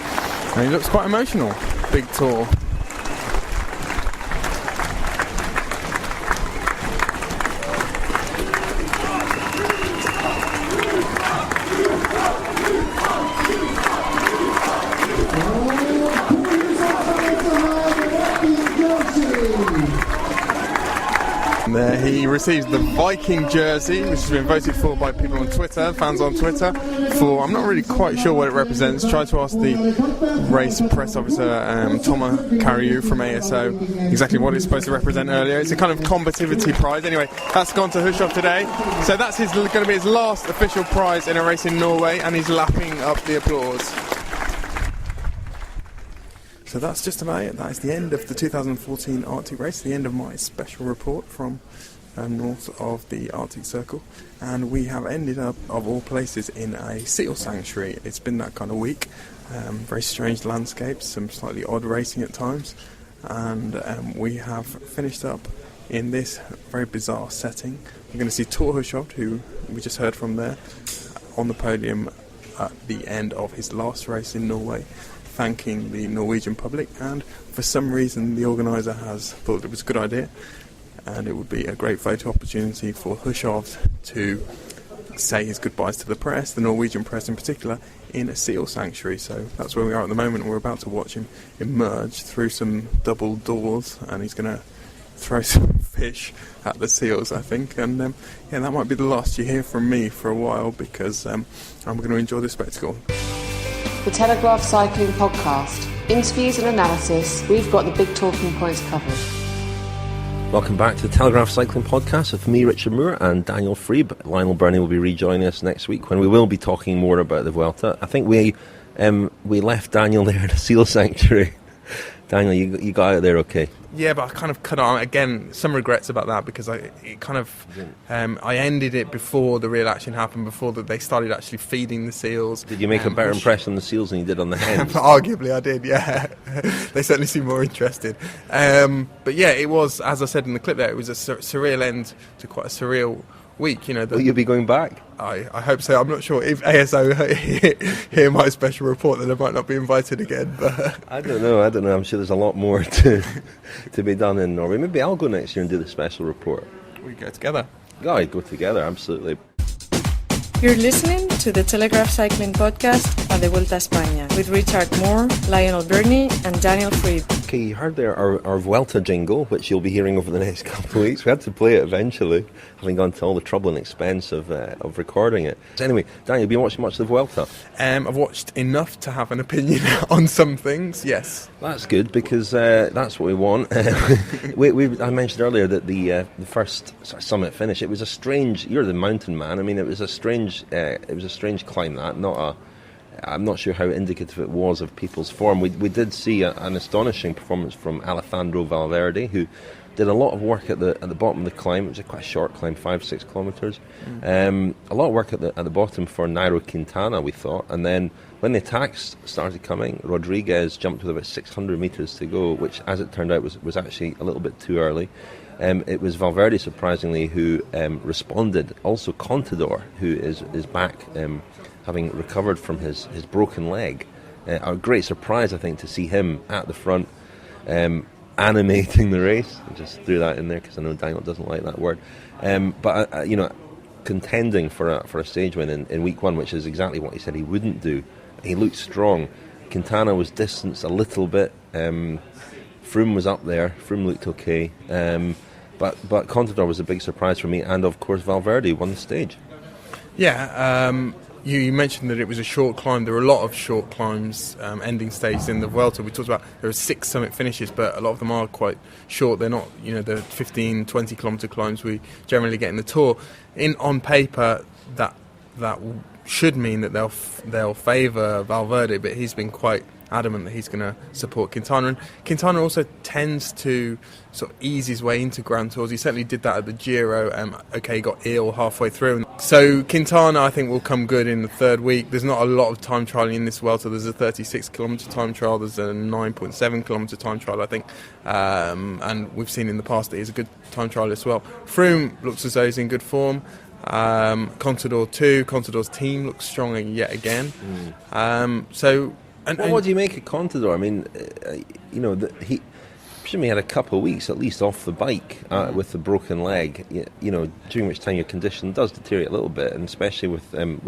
and he looks quite emotional. Big tour. There he receives the Viking jersey, which has been voted for by people on Twitter, fans on Twitter, for, I'm not really quite sure what it represents. Try to ask the race press officer, Thomas Kariu from ASO, exactly what it's supposed to represent earlier. It's a kind of combativity prize. Anyway, that's gone to Hushovd today. So that's going to be his last official prize in a race in Norway, and he's lapping up the applause. So that's just about it. That is the end of the 2014 Arctic Race, the end of my special report from north of the Arctic Circle. And we have ended up, of all places, in a seal sanctuary. It's been that kind of week. Very strange landscapes, some slightly odd racing at times. And we have finished up in this very bizarre setting. We're going to see Tor Hushovd, who we just heard from there, on the podium at the end of his last race in Norway, thanking the Norwegian public, and for some reason the organiser has thought it was a good idea, and it would be a great photo opportunity for Hushovd to say his goodbyes to the press, the Norwegian press in particular, in a seal sanctuary. So that's where we are at the moment. We're about to watch him emerge through some double doors, and he's going to throw some fish at the seals, I think, and yeah, that might be the last you hear from me for a while, because I'm going to enjoy the spectacle. The Telegraph Cycling Podcast. Interviews and analysis, we've got the big talking points covered. Welcome back to the Telegraph Cycling Podcast with me, Richard Moore, and Daniel Friebe. Lionel Burney will be rejoining us next week when we will be talking more about the Vuelta. I think we left Daniel there in a seal sanctuary. Daniel, you got out there okay? Yeah, but I kind of cut on again. Some regrets about that, because I ended it before the real action happened, before that they started actually feeding the seals. Did you make a better impression on the seals than you did on the hens? Arguably, I did. Yeah, they certainly seemed more interested. But yeah, it was, as I said in the clip there, it was a surreal end to quite a surreal week. You know, will you be going back? I hope so. I'm not sure if ASO hear my special report, then I might not be invited again. But I don't know. I'm sure there's a lot more to be done in Norway. Maybe I'll go next year and do the special report. We go together. Yeah, I go together, absolutely. You're listening to the Telegraph Cycling Podcast at the Vuelta a España with Richard Moore, Lionel Burney and Daniel Friebe. Okay, you heard there our Vuelta jingle, which you'll be hearing over the next couple of weeks. We had to play it eventually, having gone to all the trouble and expense of recording it. So anyway, Dan, you've been watching much of the Vuelta? I've watched enough to have an opinion on some things, yes. That's good, because that's what we want. I mentioned earlier that the first sort of summit finish, it was a strange... You're the mountain man. I mean, it was a strange climb, that, I'm not sure how indicative it was of people's form. We did see an astonishing performance from Alejandro Valverde, who did a lot of work at the bottom of the climb. It was quite a short climb, 5-6 kilometres. A lot of work at the bottom for Nairo Quintana, we thought. And then when the attacks started coming, Rodriguez jumped with about 600 metres to go, which, as it turned out, was actually a little bit too early. It was Valverde, surprisingly, who responded. Also Contador, who is back, having recovered from his broken leg. A great surprise, I think, to see him at the front, animating the race. I just threw that in there because I know Daniel doesn't like that word. But contending for a stage win in week one, which is exactly what he said he wouldn't do. He looked strong. Quintana was distanced a little bit. Froome was up there. Froome looked okay. But Contador was a big surprise for me, and of course Valverde won the stage. Yeah. You mentioned that it was a short climb. There were a lot of short climbs, ending stages in the Vuelta. We talked about there are 6 summit finishes, but a lot of them are quite short. They're not, the 15, 20 kilometre climbs we generally get in the Tour. On paper, that should mean that they'll favour Valverde, but he's been quite adamant that he's going to support Quintana. And Quintana also tends to sort of ease his way into Grand Tours. He certainly did that at the Giro. He got ill halfway through. So Quintana, I think, will come good in the third week. There's not a lot of time trialling in this Vuelta. There's a 36-kilometre time trial. There's a 9.7-kilometre time trial, I think. And we've seen in the past that he's a good time trial as well. Froome looks as though he's in good form. Contador too. Contador's team looks stronger yet again. What do you make of Contador? I mean, he presumably had a couple of weeks at least off the bike with the broken leg. During which time your condition does deteriorate a little bit, and especially with an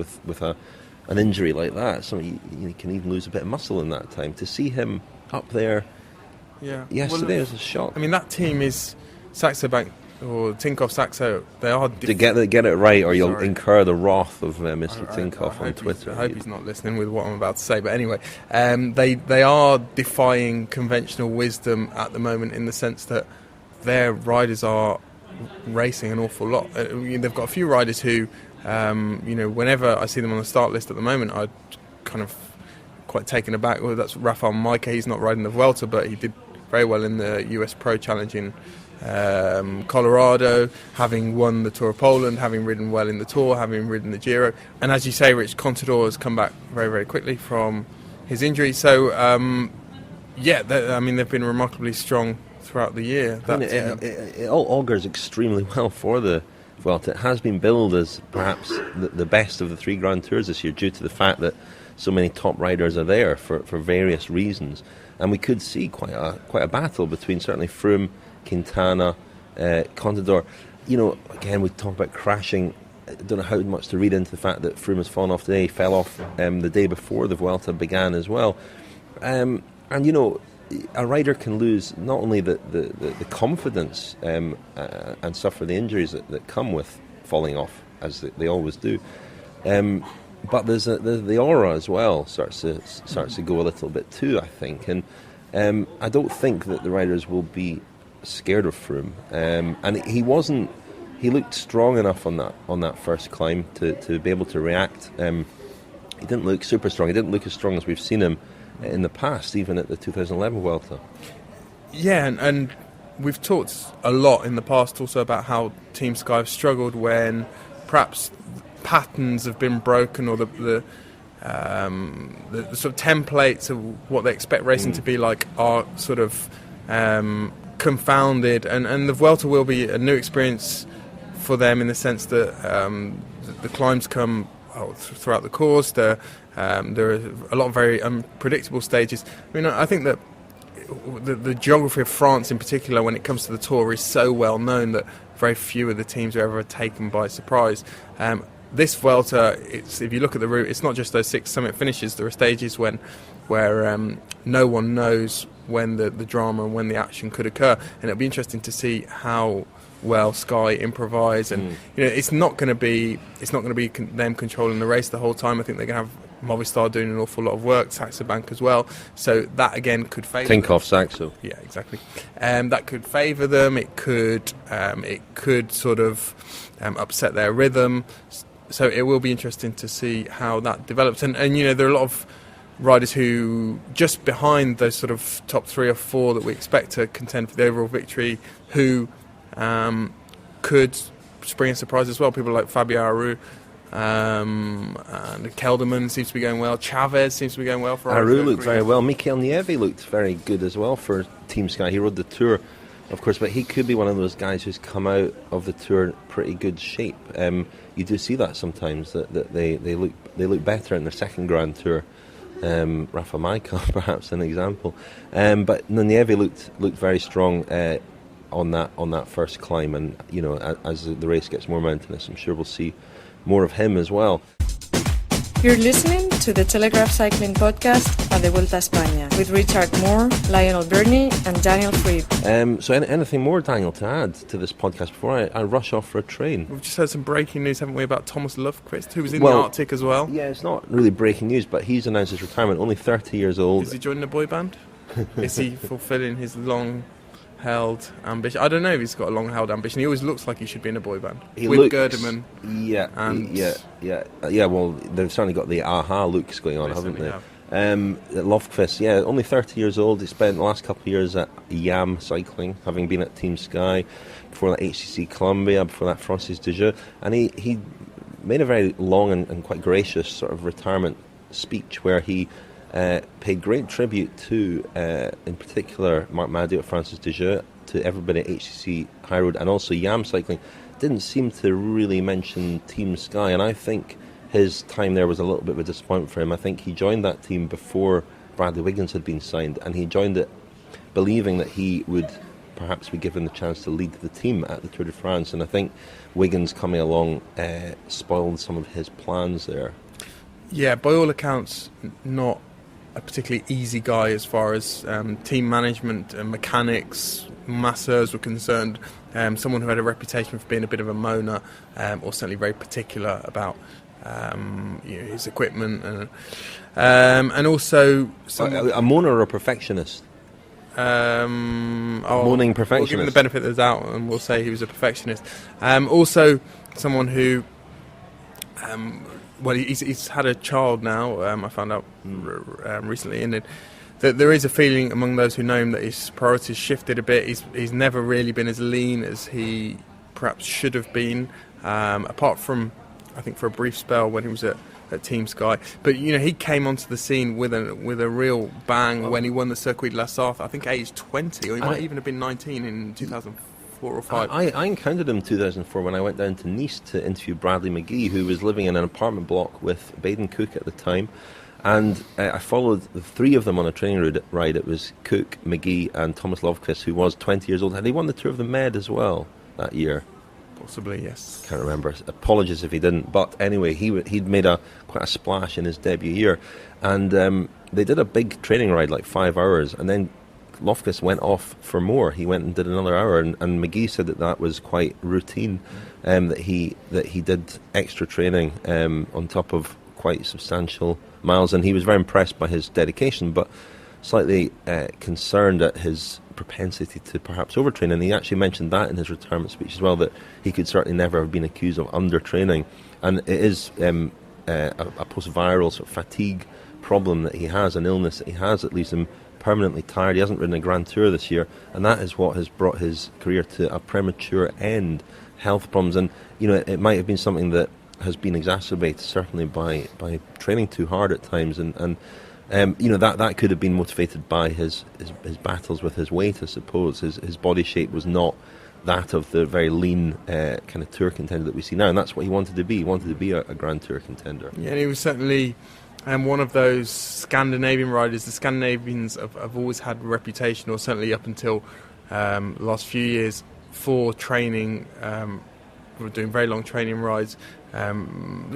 injury like that, so you can even lose a bit of muscle in that time. To see him up there, yesterday was a shock. I mean, that team is Saxo Bank or Tinkoff Saxo. They are to get it right, or you'll incur the wrath of Mr. Tinkoff on Twitter. I hope he's not listening with what I'm about to say. But anyway, they are defying conventional wisdom at the moment, in the sense that their riders are racing an awful lot. They've got a few riders who, whenever I see them on the start list at the moment, I'm kind of quite taken aback. Well, that's Rafael Maika. He's not riding the Vuelta, but he did very well in the US Pro Challenge in Colorado, having won the Tour of Poland, having ridden well in the Tour, having ridden the Giro. And as you say, Rich, Contador has come back very, very quickly from his injury. So, they've been remarkably strong throughout the year. It all augurs extremely well for the Vuelta. It has been billed as perhaps the best of the 3 Grand Tours this year, due to the fact that so many top riders are there for various reasons. And we could see quite a battle between certainly Froome, Quintana, Contador. Again, we talk about crashing. I don't know how much to read into the fact that Froome has fallen off today. He fell off the day before the Vuelta began as well. A rider can lose not only the confidence and suffer the injuries that come with falling off, as they always do, but there's the aura as well starts to go a little bit too, I think. And I don't think that the riders will be scared of Froome, and he looked strong enough on that first climb to be able to react. He didn't look super strong. He didn't look as strong as we've seen him in the past, even at the 2011 Vuelta. Yeah, and we've talked a lot in the past also about how Team Sky have struggled when perhaps patterns have been broken, or the sort of templates of what they expect racing to be like are sort of confounded, and the Vuelta will be a new experience for them, in the sense that the climbs come throughout the course. There are a lot of very unpredictable stages. I mean, I think that the geography of France in particular, when it comes to the Tour, is so well known that very few of the teams are ever taken by surprise. this Vuelta, if you look at the route, it's not just those 6 summit finishes. There are stages where no one knows when the drama and when the action could occur, and it'll be interesting to see how well Sky improvise. And it's not going to be them controlling the race the whole time. I think they're going to have Movistar doing an awful lot of work, Saxo Bank as well. So that again could favour. Tinkoff Saxo. Yeah, exactly. That could favour them. It could sort of upset their rhythm. So it will be interesting to see how that develops. And there are a lot of riders who just behind those sort of top 3 or 4 that we expect to contend for the overall victory, who could spring a surprise as well. People like Fabio Aru. And Kelderman seems to be going well. Chavez seems to be going well for Aru looked very well. Mikel Nieve looked very good as well for Team Sky. He rode the Tour, of course, but he could be one of those guys who's come out of the Tour in pretty good shape. You do see that sometimes, that they look better in their second Grand Tour. Rafa Majka, perhaps an example. But Nieve looked very strong on that first climb, and as the race gets more mountainous, I'm sure we'll see more of him as well. You're listening to the Telegraph Cycling Podcast at the Vuelta a España with Richard Moore, Lionel Burney and Daniel Frieb. So anything more, Daniel, to add to this podcast before I rush off for a train? We've just heard some breaking news, haven't we, about Thomas Lövkvist, who was in the Arctic as well. Yeah, it's not really breaking news, but he's announced his retirement, only 30 years old. Is he joining a boy band? Is he fulfilling his long-held ambition? I don't know if he's got a long-held ambition. He always looks like he should be in a boy band. With Gerdemann. Yeah. Well, they've certainly got the aha looks going on, haven't they? Lofquist, only 30 years old. He spent the last couple of years at YAM Cycling, having been at Team Sky, before that HCC Columbia, before that Francis de Jeux, and he made a very long and quite gracious sort of retirement speech where he paid great tribute to, in particular, Marc Madiot at Francis de Jeux, to everybody at HCC High Road, and also YAM Cycling. Didn't seem to really mention Team Sky, and I think his time there was a little bit of a disappointment for him. I think he joined that team before Bradley Wiggins had been signed, and he joined it believing that he would perhaps be given the chance to lead the team at the Tour de France, and I think Wiggins coming along spoiled some of his plans there. Yeah, by all accounts, not a particularly easy guy as far as team management and mechanics, masseurs were concerned. Someone who had a reputation for being a bit of a moaner, or certainly very particular about his equipment, and also a moaner or a perfectionist. Moaning perfectionist. We'll give him the benefit of the doubt, and we'll say he was a perfectionist. Also, someone who. He's had a child now, I found out recently, and that there is a feeling among those who know him that his priorities shifted a bit. He's never really been as lean as he perhaps should have been, apart from, I think, for a brief spell when he was at Team Sky. But, he came onto the scene with a real bang when he won the Circuit de la Sarthe, I think age 20, or he might even have been 19 in 2004 or 5. I encountered him in 2004 when I went down to Nice to interview Bradley McGee, who was living in an apartment block with Baden Cook at the time, and I followed the 3 of them on a training ride. It was Cook, McGee and Thomas Lövkvist, who was 20 years old. Had he won the Tour of the Med as well that year? Possibly, yes. Can't remember. Apologies if he didn't. But anyway, he'd made quite a splash in his debut year, and they did a big training ride, like 5 hours, and then Loftus went off for more. He went and did another hour, and McGee said that was quite routine, that he did extra training on top of quite substantial miles, and he was very impressed by his dedication, but slightly concerned at his propensity to perhaps overtrain, and he actually mentioned that in his retirement speech as well, that he could certainly never have been accused of undertraining, and it is a post-viral sort of fatigue problem that he has, an illness that he has that leaves him permanently tired. He hasn't ridden a Grand Tour this year, and that is what has brought his career to a premature end. Health problems, and it might have been something that has been exacerbated certainly by training too hard at times, and that could have been motivated by his battles with his weight, I suppose. His body shape was not that of the very lean kind of Tour contender that we see now, and that's what he wanted to be. He wanted to be a Grand Tour contender. Yeah, and he was certainly one of those Scandinavian riders. The Scandinavians have always had a reputation, or certainly up until the last few years, for training, for doing very long training rides,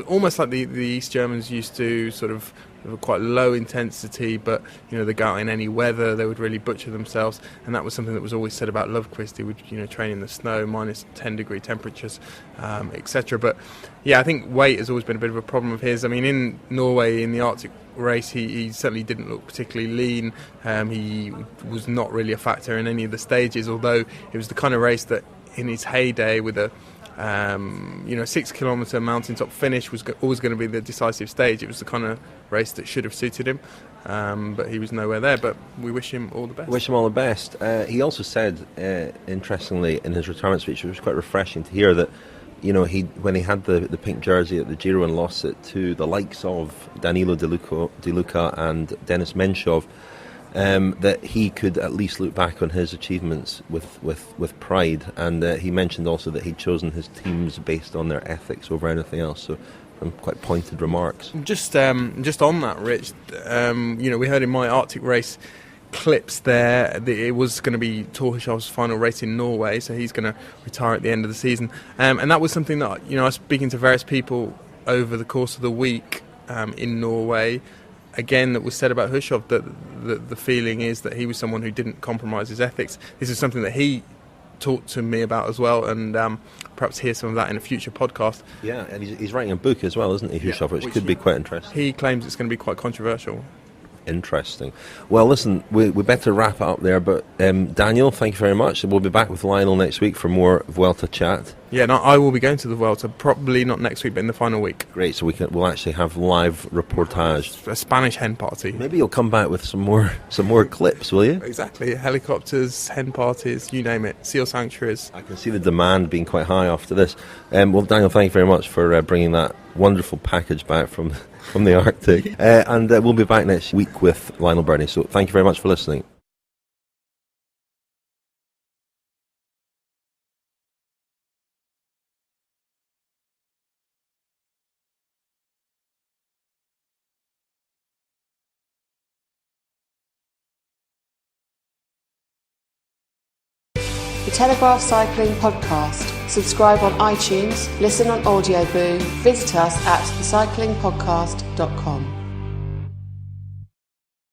almost like the East Germans used to, sort of quite low intensity, but they go out in any weather, they would really butcher themselves, and that was something that was always said about Lövkvist. He would train in the snow, minus 10 degree temperatures, etc. But yeah, I think weight has always been a bit of a problem of his. I mean, in Norway, in the Arctic race, he certainly didn't look particularly lean. He was not really a factor in any of the stages, although it was the kind of race that in his heyday, with a 6 kilometre mountaintop finish, was always going to be the decisive stage. It was the kind of race that should have suited him, but he was nowhere there. But we wish him all the best. Wish him all the best. He also said, interestingly, in his retirement speech, it was quite refreshing to hear that, when he had the pink jersey at the Giro and lost it to the likes of Danilo De Luca and Denis Menchov, that he could at least look back on his achievements with pride. And he mentioned also that he'd chosen his teams based on their ethics over anything else. So quite pointed remarks. Just on that, Rich, we heard in my Arctic race clips there that it was going to be Thor Hushovd's final race in Norway, so he's going to retire at the end of the season. And that was something that I was speaking to various people over the course of the week in Norway. Again, that was said about Hushovd, that the feeling is that he was someone who didn't compromise his ethics. This is something that he talked to me about as well, and perhaps hear some of that in a future podcast. Yeah, and he's writing a book as well, isn't he, Hushovd, which could be quite interesting. He claims it's going to be quite controversial. Interesting. Well, listen, we better wrap it up there, but Daniel, thank you very much. We'll be back with Lionel next week for more Vuelta chat. Yeah, no, I will be going to the Vuelta, probably not next week, but in the final week. Great, so we'll actually have live reportage. A Spanish hen party. Maybe you'll come back with some more clips, will you? Exactly, helicopters, hen parties, you name it, seal sanctuaries. I can see the demand being quite high after this. Well, Daniel, thank you very much for bringing that wonderful package back from the Arctic. And we'll be back next week with Lionel Burney. So thank you very much for listening. The Telegraph Cycling Podcast. Subscribe on iTunes, listen on Audioboo, visit us at thecyclingpodcast.com.